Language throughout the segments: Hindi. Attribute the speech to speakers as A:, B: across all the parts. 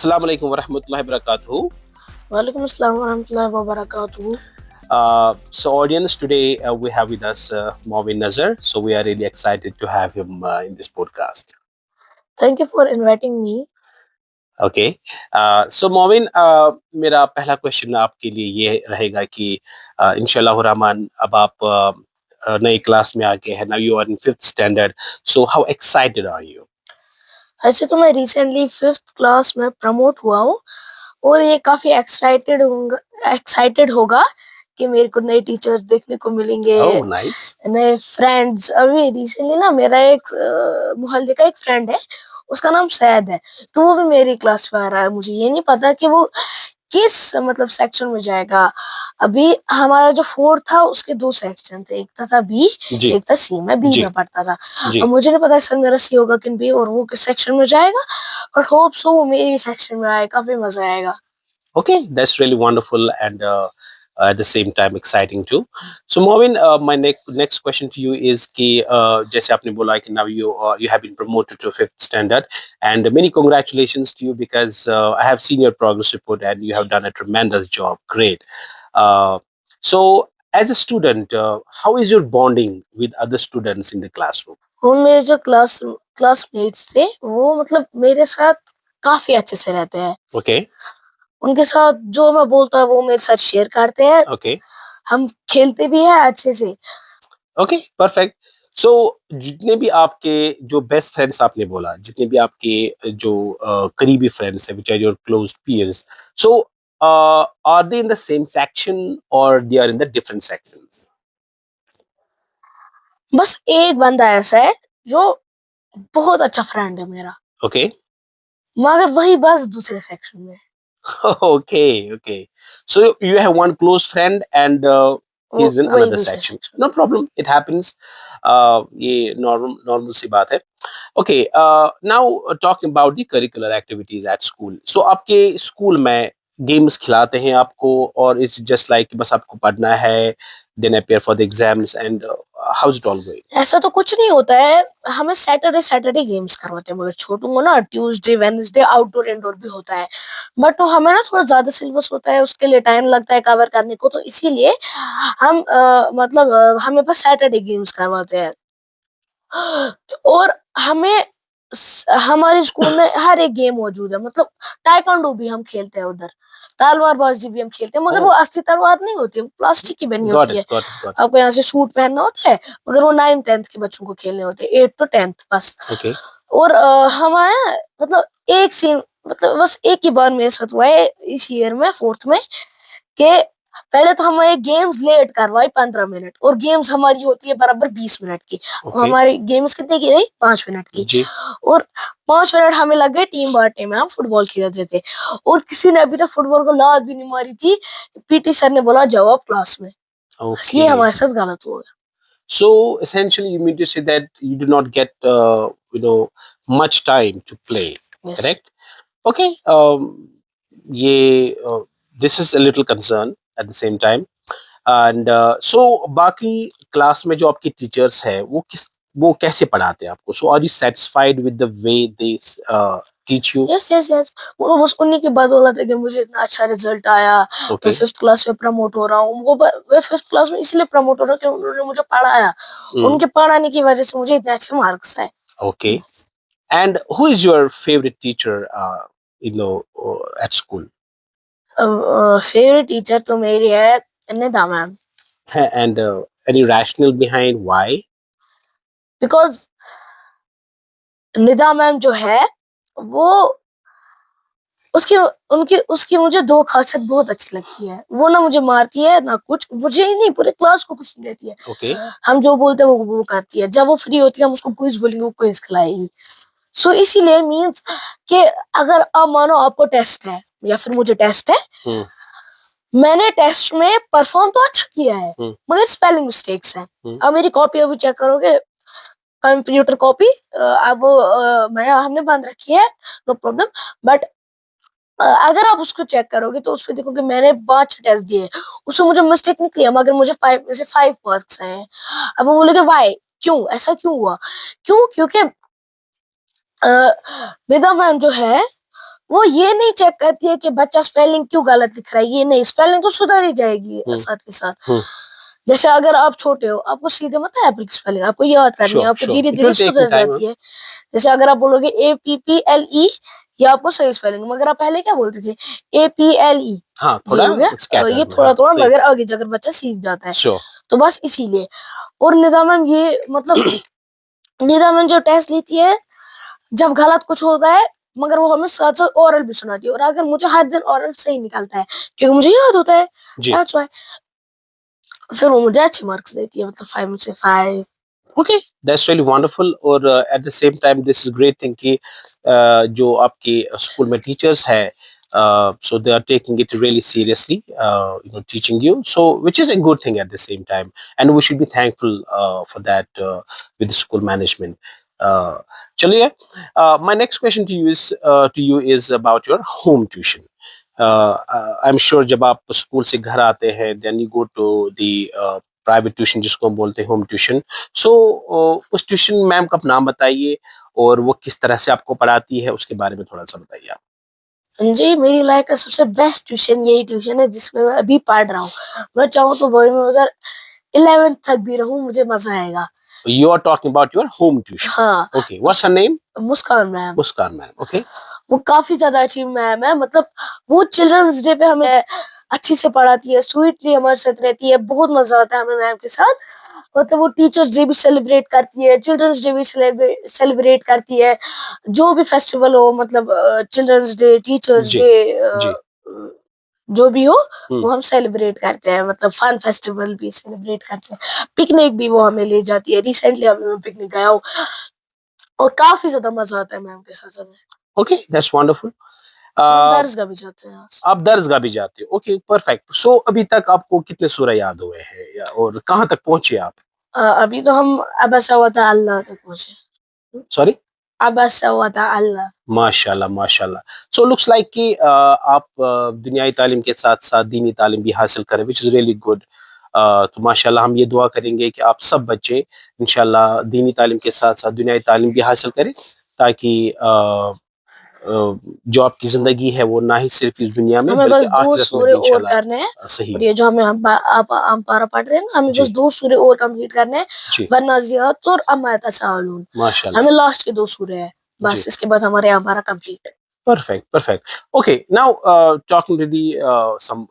A: Assalamu alaikum wa rahmatullahi wa barakatuhu.
B: Walaikum assalam warahmatullahi wabarakatuh.
A: So audience, today we have with us Maureen Nazar. So we are really excited to have him in this podcast.
B: Thank you for inviting me.
A: Okay. So Maureen, मेरा पहला क्वेश्चन आपके लिए ये रहेगा कि इंशाल्लाह रहमान अब आप नई क्लास में आ गए हैं. Now you are in 5th standard. So how excited are you?
B: ऐसे तो मैं रिसेंटली 5th क्लास में प्रमोट हुआ हूँ और ये काफी एक्साइटेड होगा कि मेरे को नए टीचर्स देखने को मिलेंगे.
A: Oh, nice.
B: नए फ्रेंड्स. अभी रिसेंटली ना मेरा एक मोहल्ले का एक फ्रेंड है, उसका नाम सैयद है, तो वो भी मेरी क्लास में आ रहा है. मुझे ये नहीं पता कि वो किस मतलब सेक्शन में जाएगा. अभी हमारा जो 4th था उसके 2 सेक्शन थे, एक था बी, एक था सी. मैं बी में पढ़ता था. अब मुझे नहीं पता सर मेरा सी होगा कि बी और वो किस सेक्शन में जाएगा, और होप सो वो मेरी सेक्शन में आए. काफी मजा आएगा.
A: Okay, that's really wonderful and at the same time exciting too. So Maureen, my next question to you is कि जैसे आपने बोला कि now you have been promoted to 5th standard and many congratulations to you because I have seen your progress report and you have done a tremendous job. Great. So as a student, how is your bonding with other students in the classroom?
B: वो मेरे जो क्लासमेट्स थे वो मतलब मेरे साथ काफी अच्छे से रहते हैं.
A: Okay.
B: उनके साथ जो मैं बोलता हूँ वो मेरे साथ शेयर करते हैं.
A: Okay.
B: हम खेलते भी हैं अच्छे से.
A: Okay, perfect. So जितने भी आपके जो बेस्ट फ्रेंड्स आपने बोला, जितने भी आपके जो करीबी फ्रेंड्स हैं, which are your close peers, so are they in the same section or they are in the different sections?
B: बस एक बंदा ऐसा है जो बहुत अच्छा फ्रेंड है मेरा,
A: Okay.
B: मगर वही बस दूसरे सेक्शन में.
A: Okay. So you have one close friend and he's in
B: वही
A: another
B: दूसरे
A: section.
B: section.
A: No problem, it happens. ये normal सी बात है. Okay, now talking about the curricular activities at school. So आपके स्कूल में गेम्स खिलाते हैं आपको और it's just like बस आपको पढ़ना है, then appear for the exams and how's it all going?
B: ऐसा तो कुछ नहीं होता है. हमें सैटरडे गेम्स करवाते हैं, मगर छोटू को ना ट्यूसडे वेडनेसडे आउटडोर इंडोर भी होता है. बट तो हमें ना थोड़ा ज्यादा सिलेबस होता है, उसके लिए टाइम लगता है कवर करने को, तो इसीलिए हम हमें बस सैटरडे गेम्स करवाते हैं. और हमारे स्कूल में हर एक गेम मौजूद है. मतलब टाइकोंडो भी हम खेलते हैं उधर, तलवारबाजी भी हम खेलते हैं, मगर वो असली तलवार नहीं होती है, प्लास्टिक की बनी होती है. आपको यहाँ से सूट पहनना होता है, मगर वो 9th-10th के बच्चों को खेलने होते हैं, 8th to 10th बस.
A: Okay.
B: और हमारे मतलब एक सीन मतलब बस एक ही बार मेरे साथ हुआ है इस ईयर में 4th में, कि पहले तो हमारे गेम्स लेट करवाई 15 मिनट, और गेम्स हमारी होती है बराबर 20 मिनट की. हमारी गेम्स कितने की रही? 5 मिनट की. और 5 मिनट हमें लग गए टीम बांटने में. हम फुटबॉल खेलते थे और किसी ने अभी तक फुटबॉल को लात भी नहीं मारी थी. पीटी सर ने बोला जाओ आप क्लास में. ये हमारे साथ गलत हुआ.
A: So essentially, you mean to say that you do not get much time to play,
B: Yes.
A: correct? Okay. This is a little concern at the same time. And so बाकी क्लास में जो आपके टीचर्स है वो कैसे पढ़ाते हैं आपको? So are you satisfied with the way they teach you?
B: Yes. वो बस उन्हीं की बदौलत है कि मुझे इतना अच्छा रिजल्ट आया. मैं 5th क्लास में प्रमोट हो रहा हूँ. मैं 5th क्लास में इसलिए प्रमोट हो रहा हूँ कि उन्होंने मुझे पढ़ाया. उनके पढ़ाने की वजह से मुझे इतने अच्छे मार्क्स आए.
A: Okay. And who is your favorite teacher at school?
B: Favourite teacher तो मेरी है Nida ma'am.
A: And any rationale behind why?
B: Because Nida ma'am जो है वो उसकी मुझे 2 खासियत बहुत अच्छी लगती है. वो ना मुझे मारती है ना कुछ, मुझे ही नहीं पूरे क्लास को कुछ नहीं देती है.
A: Okay.
B: हम जो बोलते हैं वो करती है. जब वो फ्री होती है हम उसको क्विज बोलेंगे, वो क्विज खिलाएगी. सो इसीलिए मींस कि अगर आप मानो आपको टेस्ट है या फिर मुझे टेस्ट है, मैंने टेस्ट में परफॉर्म तो अच्छा किया है, मगर स्पेलिंग मिस्टेक्स हैं. अब मेरी कॉपी अभी चेक करोगे, कंप्यूटर कॉपी अब हमने बंद रखी है, नो प्रॉब्लम. बट अगर आप उसको चेक करोगे तो उसपे देखोगे मैंने 5 टेस्ट दिए, उसमें मुझे मिस्टेक निकली है, मगर मुझे 5 में से 5 मार्क्स आए हैं. अब वो बोलेगे व्हाई, क्यों ऐसा क्यों हुआ? क्योंकि निदा मैम जो है वो ये नहीं चेक करती है कि बच्चा स्पेलिंग क्यों गलत लिख रहा है, ये नहीं, स्पेलिंग तो सुधर ही जाएगी साथ के साथ। जैसे अगर आप छोटे हो, आपको सीधे मत है एप्पल की स्पेलिंग, आपको याद करनी है, आपको धीरे धीरे सुधर जाती है। जैसे अगर आप बोलोगे APPLE, ये आपको सही स्पेलिंग, मगर आप पहले क्या बोलते थे, APLE।
A: हाँ, थोड़ा
B: ये थोड़ा थोड़ा मगर आगे जाकर बच्चा सीख जाता है। तो बस इसीलिए। और निदा मैम ये मतलब निदा मैम जो टेस्ट लेती है, जब गलत कुछ होता है, मगर वो हमें साथ साथ ओरल भी सुनाती है, और अगर मुझे हर दिन ओरल सही निकलता है क्योंकि मुझे याद होता है, दैट्स व्हाई फिर वो मुझे अच्छे मार्क्स देती है, मतलब 5 में से 5।
A: Okay, that's really wonderful. और at the same time this is great thing कि जो आपके स्कूल में टीचर्स है, so they are taking it really seriously, teaching you, so which is a good thing at the same time, and we should be thankful for that with the school management. चलिए, my next question to you is about your home tuition. I'm sure जब आप स्कूल से घर आते हैं, then you go to the private tuition जिसको हम बोलते हैं होम ट्यूशन। सो उस ट्यूशन मैम का नाम बताइए और वो किस तरह से आपको पढ़ाती है, उसके बारे में थोड़ा सा बताइए आप।
B: जी, मेरी लाइफ का सबसे बेस्ट ट्यूशन यही ट्यूशन है जिसमें मैं अभी पढ़ रहा हूँ। मैं चाहूँ तो वही मैं उधर 11th तक भी रहूँ, मुझे मजा आएगा।
A: You are talking about your home tuition.
B: हाँ।
A: Okay, what's her name?
B: मुस्कान मैम।
A: मुस्कान मैम, okay.
B: वो काफी ज्यादा अच्छी मैम है, मतलब वो चिल्ड्रंस डे पे हमें अच्छी से पढ़ाती है, स्वीटली हमारे साथ रहती है, बहुत मजा आता है हमें मैम के साथ। मतलब वो टीचर्स डे भी सेलिब्रेट करती है, चिल्ड्रंस डे भी सेलिब्रेट करती है, जो भी फेस्टिवल हो, मतलब चिल्ड्रंस डे, टीचर्स डे, जो भी हो वो हम सेलिब्रेट करते हैं, मतलब फन फेस्टिवल भी सेलिब्रेट करते हैं, पिकनिक भी वो हमें ले जाती है। रिसेंटली मैं पिकनिक गया हूँ और काफी ज्यादा मजा आता है मैम के साथ हमें।
A: Okay, that's wonderful.
B: दर्सगाह भी जाते हैं।
A: आप दर्सगाह भी जाते हो, ओके, परफेक्ट। सो अभी तक आपको कितने सूरह याद हुए हैं और कहाँ तक पहुंचे आप?
B: अभी तो हम अबसा व तअल्ला तक पहुंचे।
A: सॉरी?
B: अबसा व तअल्ला।
A: माशाल्लाह, माशाल्लाह। सो लुक्स लाइक कि आप दुनियाई तालीम के साथ साथ दीनी तालीम भी हासिल करें, विच इज़ रियली गुड। तो माशाल्लाह हम ये दुआ करेंगे कि आप सब बच्चे इंशाल्लाह दीनी तालीम के साथ साथ दुनियाई तालीम भी हासिल करें, ताकि जो आपकी ज़िंदगी है वो ना ही सिर्फ इस दुनिया में
B: हमें
A: बल्कि
B: बस 2
A: आखिरत में
B: सूरे
A: भी
B: और
A: इंशाल्लाह
B: करने हैं।
A: सही।
B: और ये जो हम पारा पढ़ रहे हैं ना, हमें बस 2 सूरे और कंप्लीट करने हैं, वन्नाज़ियात और अम्मा यतसाअलून।
A: माशाल्लाह।
B: हमें लास्ट के 2 सूरे हैं, बस इसके बाद हमारे हमारा कंप्लीट है।
A: Perfect, perfect. Okay, now talking to the some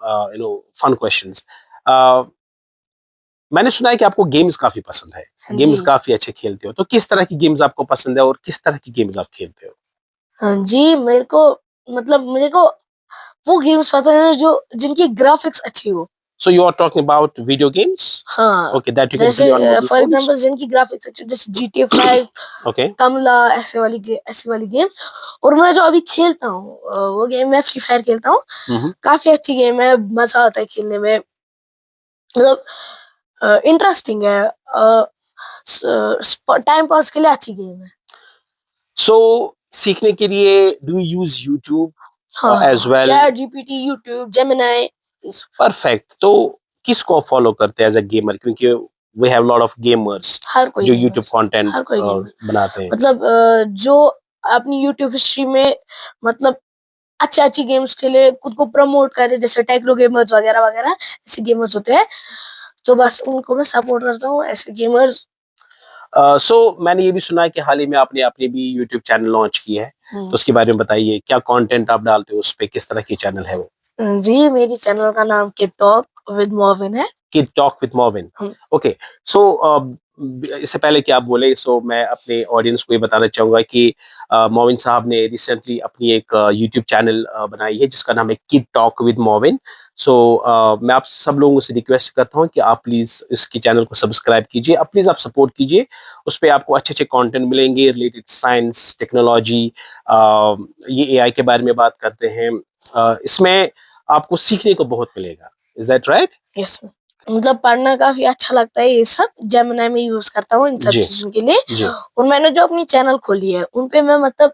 A: fun questions. Uh, मैंने सुना है कि आपको गेम्स काफी पसंद है, गेम्स काफी अच्छे खेलते हो, तो किस तरह की गेम्स आपको पसंद है और किस तरह की गेम्स आप खेलते हो?
B: हाँ जी, मेरे को वो गेम्स पसंद है जो जिनकी ग्राफिक्स अच्छी हो।
A: So you are talking about video games?
B: हाँ।
A: Okay, that you can play on mobile
B: for
A: phones?
B: Example जिनकी ग्राफिक्स अच्छी, जैसे GTA 5,
A: Okay.
B: कमला, ऐसे वाली गेम। और मैं जो अभी खेलता हूँ वो गेम मैं फ्री फायर खेलता हूँ। काफी अच्छी गेम है, मजा आता है खेलने में, मतलब इंटरेस्टिंग है, टाइम पास के लिए अच्छी गेम है।
A: So सीखने के लिए do you use YouTube as well?
B: ChatGPT, YouTube, Gemini.
A: Perfect. तो किसको फॉलो करते हैं एज अ गेमर, क्योंकि we have lot of gamers जो यूट्यूब कंटेंट बनाते हैं।
B: मतलब जो अपनी यूट्यूब हिस्ट्री में मतलब अच्छी गेम्स खेले, खुद को प्रमोट करे, जैसे टेक्नो गेमर्स वगैरह वगैरह ऐसे गेमर्स होते हैं, तो बस उनको मैं सपोर्ट करता हूँ, ऐसे गेमर्स।
A: सो मैंने ये भी सुना है कि हाल ही में आपने अपनी भी यूट्यूब चैनल लॉन्च की है, तो उसके बारे में बताइए, क्या कंटेंट आप डालते हो उस पे, किस तरह की चैनल है वो?
B: जी, मेरी चैनल का नाम किड टॉक विद मोविन है।
A: Kid talk with Movin, okay. So इससे पहले कि आप बोले, सो मैं अपने ऑडियंस को ये बताना चाहूंगा कि मोविन साहब ने रिसेंटली अपनी एक यूट्यूब चैनल बनाई है जिसका नाम है किड टॉक विद मोविन। सो मैं आप सब लोगों से रिक्वेस्ट करता हूँ कि आप प्लीज़ इसकी चैनल को सब्सक्राइब कीजिए, अब प्लीज़ आप सपोर्ट कीजिए। उस पर आपको अच्छे अच्छे कंटेंट मिलेंगे रिलेटेड साइंस, टेक्नोलॉजी, ये एआई के बारे में बात करते हैं। इसमें आपको सीखने को बहुत मिलेगा। Is that right?
B: यस, मतलब पढ़ना काफी अच्छा लगता है, ये सब जेमिनी में यूज करता हूँ इन सब चीजों के लिए। और मैंने जो अपनी चैनल खोली है उनपे मैं मतलब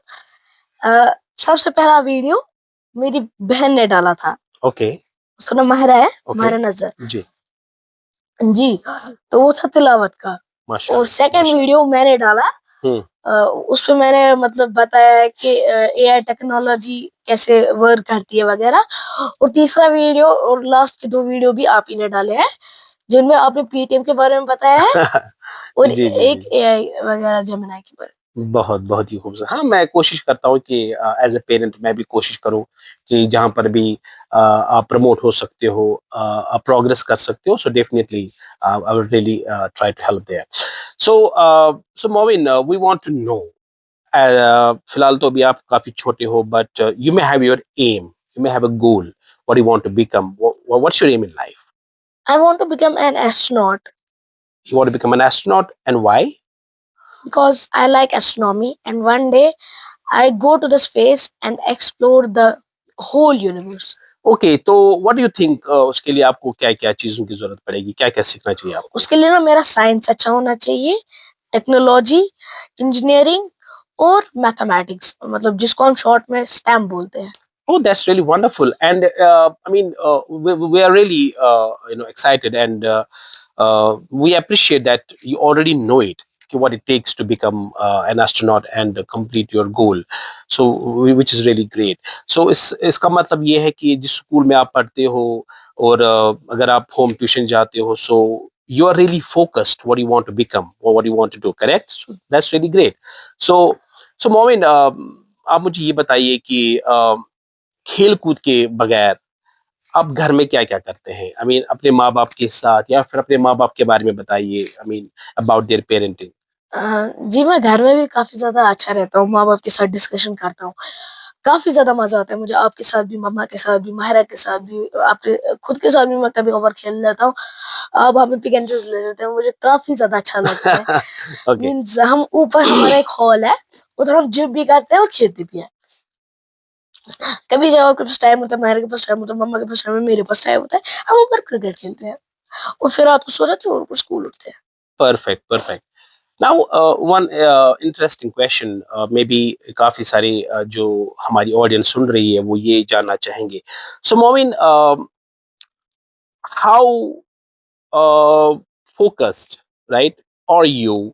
B: सबसे पहला वीडियो मेरी बहन ने डाला था।
A: ओके।
B: उसका नाम माहिरा है, माहिरा नजर जी। तो वो था तिलावत का। और सेकंड वीडियो मैंने डाला उस पे मैंने मतलब बताया है कि एआई टेक्नोलॉजी कैसे वर्क करती है वगैरह। और तीसरा वीडियो और लास्ट के 2 वीडियो भी आप ही ने डाले हैं, जिनमें आपने पीटीएम के बारे में बताया है और
A: जी, जी,
B: एक
A: जी।
B: एआई वगैरह जेमिनी के बारे
A: बहुत, बहुत ही खूबसूरत। हाँ, मैं कोशिश करता हूँ कि एज़ अ पेरेंट मैं भी कोशिश करूँ कि जहाँ पर भी आप प्रमोट हो सकते हो, आप प्रोग्रेस कर सकते हो, so definitely I would really try to help there. So Momin, we want to know, फिलहाल तो अभी आप काफ़ी छोटे हो, but you may have your aim, you may have a goal, what you want to become, what's your aim in life?
B: में। I want to become an astronaut
A: You want to become an astronaut, and why?
B: because I like astronomy and one day I go to the space and explore the whole universe.
A: Okay, तो व्हाट डू यू थिंक, उसके लिए आपको क्या-क्या चीज़ों की ज़रूरत पड़ेगी? क्या-क्या सीखना चाहिए आपको?
B: उसके लिए ना मेरा साइंस अच्छा होना चाहिए, टेक्नोलॉजी, इंजीनियरिंग और मैथमेटिक्स, मतलब जिसको हम शॉर्ट में स्टेम बोलते हैं।
A: Oh, that's really wonderful. And I mean, we are really excited, and we appreciate that you already know it, what it takes to become an astronaut and complete your goal. So, which is really great. So, इसका मतलब ये है कि जिस स्कूल में आप पढ़ते हो और अगर आप होम ट्यूशन जाते हो, so you are really focused what you want to become or what you want to do. Correct? So that's really great. So Momin, आप मुझे ये बताइए कि खेल-कूद के बगैर आप घर में क्या-क्या करते हैं? आई मीन अपने माँ-बाप के साथ या फिर अपने माँ-बाप के बारे में बताइए, I mean about their parenting.
B: Uh, जी, मैं घर में भी काफ़ी ज़्यादा अच्छा रहता हूँ, माँ-बाप के साथ डिस्कशन करता हूँ। काफ़ी ज़्यादा मज़ा आता है मुझे आपके साथ भी, मम्मा के साथ भी, माहिरा के साथ भी, आपके खुद के साथ भी मैं कभी-कभार खेल लेता हूँ। आप हमें पिक एंड चूज़ ले लेते हैं, मुझे काफ़ी ज़्यादा अच्छा लगता है।
A: ओके,
B: मीन्स हम ऊपर हमारा एक हॉल है, उधर हम जिम भी करते हैं और खेलते भी हैं। कभी जब आपके पास टाइम होता है, माहिरा के पास टाइम होता है, मम्मा के पास टाइम है, मेरे पास टाइम होता है, हम ऊपर क्रिकेट खेलते हैं और फिर रात को सो जाते हैं और ऊपर स्कूल उठते हैं।
A: Perfect, perfect. Now one interesting question, may be काफ़ी सारे जो हमारी ऑडियंस सुन रही है वो ये जानना चाहेंगे। सो मोमिन, how focused, right, are you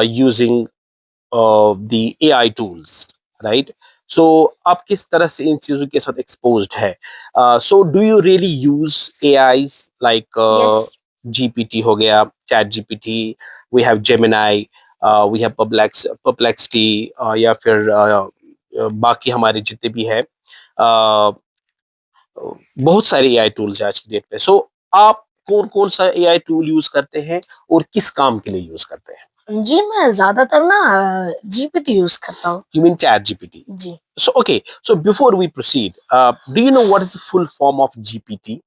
A: using the AI tools, right? So आप किस तरह से इन चीज़ों के साथ exposed है? So do you really use AIs like
B: yes,
A: GPT हो गया, Chat GPT, we have Gemini, we have Perplexity, या फिर बाकी हमारे जितने भी हैं, uh, बहुत सारे एआई टूल्स हैं आज की डेट पे। सो आप कौन-कौन सा एआई टूल यूज़ करते हैं और किस काम के लिए यूज़ करते हैं?
B: जी, मैं ज़्यादातर ना जीपीटी यूज़ करता हूँ।
A: You mean ChatGPT?
B: जी,
A: So okay, so before we proceed, do you know what is the full form of GPT?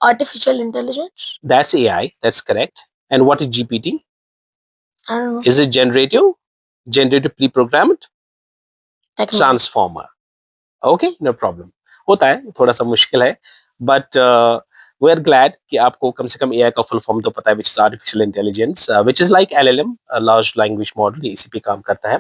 B: Artificial intelligence
A: That's AI, that's correct. And what is GPT?
B: And
A: Is it generative? Generative pre-programmed?
B: Technology.
A: Transformer. Okay, no problem. होता है, थोड़ा-सा मुश्किल है, बट वी आर ग्लैड कि आपको कम से कम एआई का फुल फॉर्म तो पता है, which is artificial intelligence, which is like LLM, large language model, इसी पे काम करता है।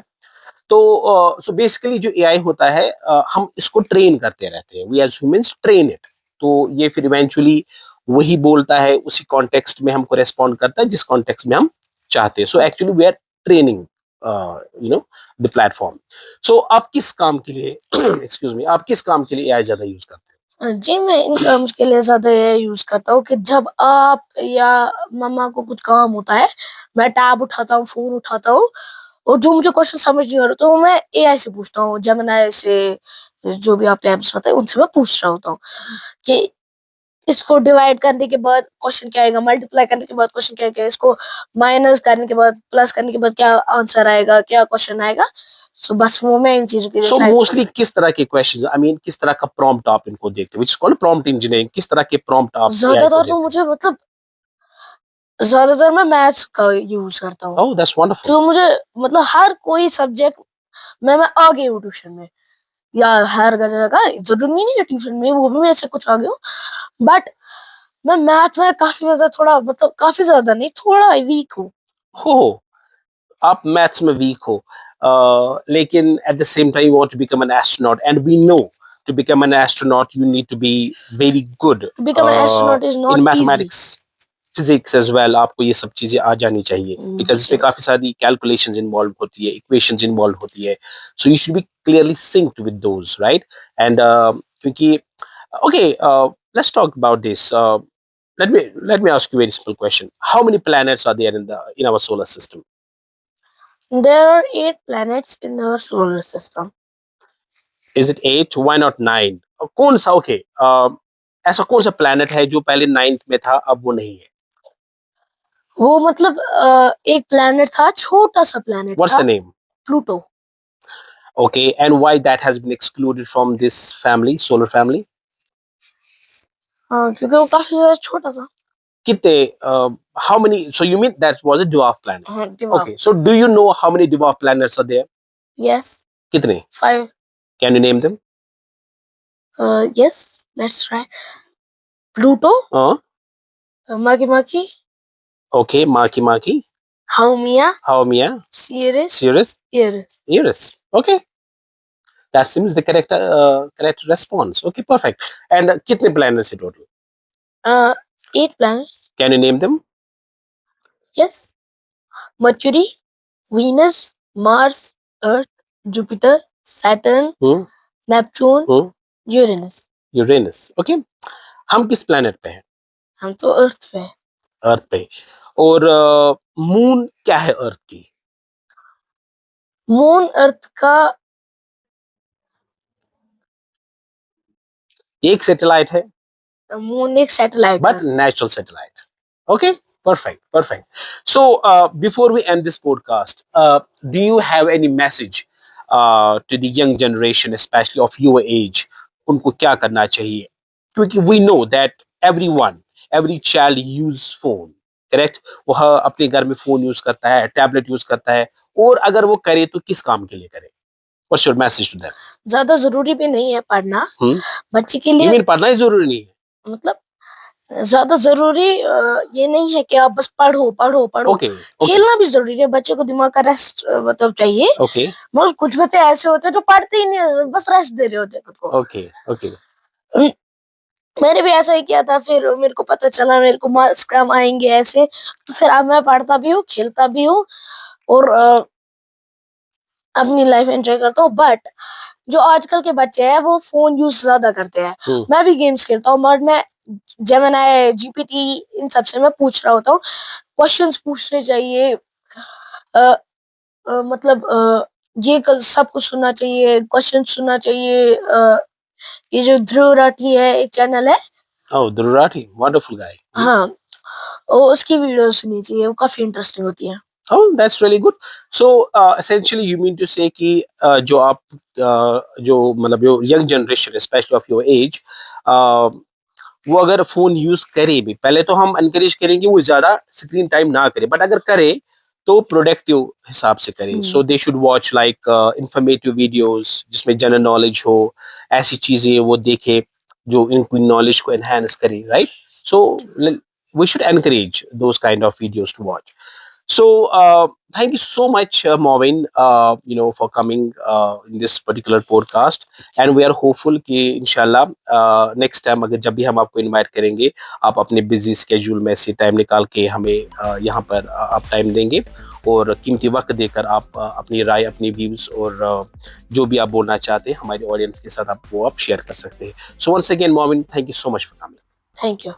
A: तो सो बेसिकली जो एआई होता है, हम इसको ट्रेन करते रहते हैं, we as humans train it. तो ये फिर इवेंचुअली वही बोलता है, उसी कॉन्टेक्स्ट में हमको रिस्पॉन्ड करता है, जिस कॉन्टेक्स्ट में हम चाहते हैं। So actually we are training you know the platform. So आप किस काम के लिए एक्सक्यूज मी, आप किस काम के लिए एआई ज़्यादा यूज़ करते
B: जी, मैं इन टर्म्स के लिए ज़्यादा ये यूज़ करता हूँ कि जब आप या मम्मा को कुछ काम होता है, मैं टैब उठाता हूँ, फ़ोन उठाता हूँ और जो मुझे क्वेश्चन समझ नहीं आ रहा तो मैं एआई से पूछता हूँ, जेमिनी से, जो भी आपने ऐप्स बताए उनसे मैं पूछ रहा होता हूँ कि इसको डिवाइड करने के बाद क्वेश्चन क्या आएगा, मल्टीप्लाई करने के बाद क्वेश्चन क्या आएगा, इसको माइनस करने के बाद, प्लस करने के बाद क्या आंसर आएगा, क्या क्वेश्चन आएगा। सो बस वो मैं इन चीज़ों के
A: हैं?
B: लिए
A: सो
B: साइंस
A: मोस्टली किस तरह के क्वेश्चंस, आई मीन किस तरह का प्रॉम्प्ट आप इनको देते हो, which is called prompt engineering, किस तरह के प्रॉम्प्ट आप एआई को
B: ज़्यादातर तो
A: देते हैं?
B: मुझे मतलब ज़्यादातर मैं मैथ्स का यूज़ करता हूँ।
A: ओह, दैट्स वंडरफुल।
B: तो मुझे मतलब हर कोई सब्जेक्ट में मैं आ गई हूँ ट्यूशन में या हर जगह, ज़रूरी नहीं है ट्यूशन में वो भी मेरे से कुछ आ गई हूँ। बट मैं मैथ में काफ़ी ज़्यादा थोड़ा मतलब काफ़ी ज़्यादा नहीं, थोड़ा वीक हूँ।
A: हो! आप मैथ्स में वीक हो, लेकिन at the same time you want to become an astronaut, and we know to become an astronaut you need to be very good
B: to become an astronaut is
A: in
B: not easy.
A: Mathematics. Physics as well, आपको ये सब चीजें आ जानी चाहिए, बिकॉज इसमें काफी सारी कैलकुलेशंस इन्वॉल्व होती है, इक्वेशंस इन्वॉल्व होती है. So you should be clearly synced with those, right? And क्योंकि okay, let's talk about this. Let me ask you a very simple question. How many planets are there in our solar system?
B: There are 8 planets in our solar system.
A: Is it 8? Why not 9? कौन सा, okay, ऐसा कौन सा प्लैनेट है जो पहले 9th में था अब वो नहीं है?
B: वो मतलब एक प्लैनेट था, छोटा सा प्लैनेट
A: What's
B: था,
A: the name?
B: Pluto.
A: Okay, and why that has been excluded from this family, solar family?
B: हाँ, क्योंकि वो काफी ज्यादा छोटा था.
A: कितने, how many, so you mean that was a dwarf planet?
B: हाँ, दिमाग.
A: Okay, so do you know how many dwarf planets are there?
B: Yes.
A: कितने?
B: 5.
A: Can you name them?
B: Yes, let's try. Pluto, Makemake,
A: Okay, Maki,
B: Haumea,
A: Ceres,
B: Eris.
A: Eris. Okay, that seems the correct response. Okay, perfect. And कितने planets in total?
B: 8 planets.
A: Can you name them?
B: Yes. Mercury, Venus, Mars, Earth, Jupiter, Saturn, Neptune, Uranus.
A: Uranus. Okay. हम किस planet पे हैं?
B: हम तो अर्थ पे हैं.
A: अर्थ पे. और मून क्या है अर्थ की?
B: मून अर्थ का
A: एक सैटेलाइट है,
B: मून एक satellite
A: but natural satellite. Okay, perfect. So before we end this podcast, do you have any message to the young generation, especially of your age? उनको क्या करना चाहिए? क्योंकि we know that every child use phone, correct? वह अपने घर में फोन यूज करता है, टैबलेट यूज करता है, और अगर वो करे तो किस काम के लिए करे? What's your message to them?
B: ज्यादा जरूरी भी नहीं है पढ़ना. बच्चे के लिए.
A: You mean पढ़ना ही जरूरी नहीं है?
B: मतलब ज्यादा जरूरी ये नहीं है कि आप बस पढ़ो.
A: Okay.
B: खेलना भी जरूरी है. बच्चे को दिमाग का रेस्ट मतलब चाहिए.
A: Okay.
B: मतलब कुछ बच्चे ऐसे होते हैं जो पढ़ते ही नहीं, बस रेस्ट दे रहे होते हैं खुद को.
A: Okay.
B: मैंने भी ऐसा ही किया था. फिर मेरे को पता चला मेरे को मार्क्स कम आएंगे ऐसे, तो फिर अब मैं पढ़ता भी हूँ, खेलता भी हूँ, और अपनी लाइफ एंजॉय करता हूँ. बट जो आजकल के बच्चे हैं वो फोन यूज ज्यादा करते हैं. मैं भी गेम्स खेलता हूँ, बट मैं जेमिनी, जीपीटी, इन सब से मैं पूछ रहा होता हूँ. क्वेश्चंस पूछने चाहिए. मतलब ये सब कुछ सुनना चाहिए, क्वेश्चन सुनना चाहिए. ये जो ध्रुव राठी है, एक चैनल है.
A: ध्रुव राठी, वंडरफुल गाय.
B: हाँ, उसकी वीडियो सुननी चाहिए, वो काफी इंटरेस्टिंग होती है.
A: Oh, that's really good. So, essentially, you mean to say कि जो आप जो मतलब जो young generation, especially of your age, वो अगर फोन यूज करे भी, पहले तो हम एनकरेज करेंगे वो ज्यादा स्क्रीन टाइम ना करे, बट अगर करे तो प्रोडक्टिव हिसाब से करे. So they should watch like informative videos जिसमें जनरल नॉलेज हो, ऐसी चीजें वो देखे जो इनकी नॉलेज को एनहांस करे, right? So we should encourage those kind of videos to watch. So thank you so much, Maureen, for coming in this particular podcast, and we are hopeful कि इंशाल्लाह next time अगर जब भी हम आपको invite करेंगे, आप अपने busy schedule में से टाइम निकाल के हमें यहाँ पर आप टाइम देंगे और कीमती वक्त देकर आप अपनी राय, अपनी व्यूज और जो भी आप बोलना चाहते हैं हमारे ऑडियंस के साथ आप शेयर कर सकते हैं. So once again, Maureen, thank you so much for coming.
B: Thank you.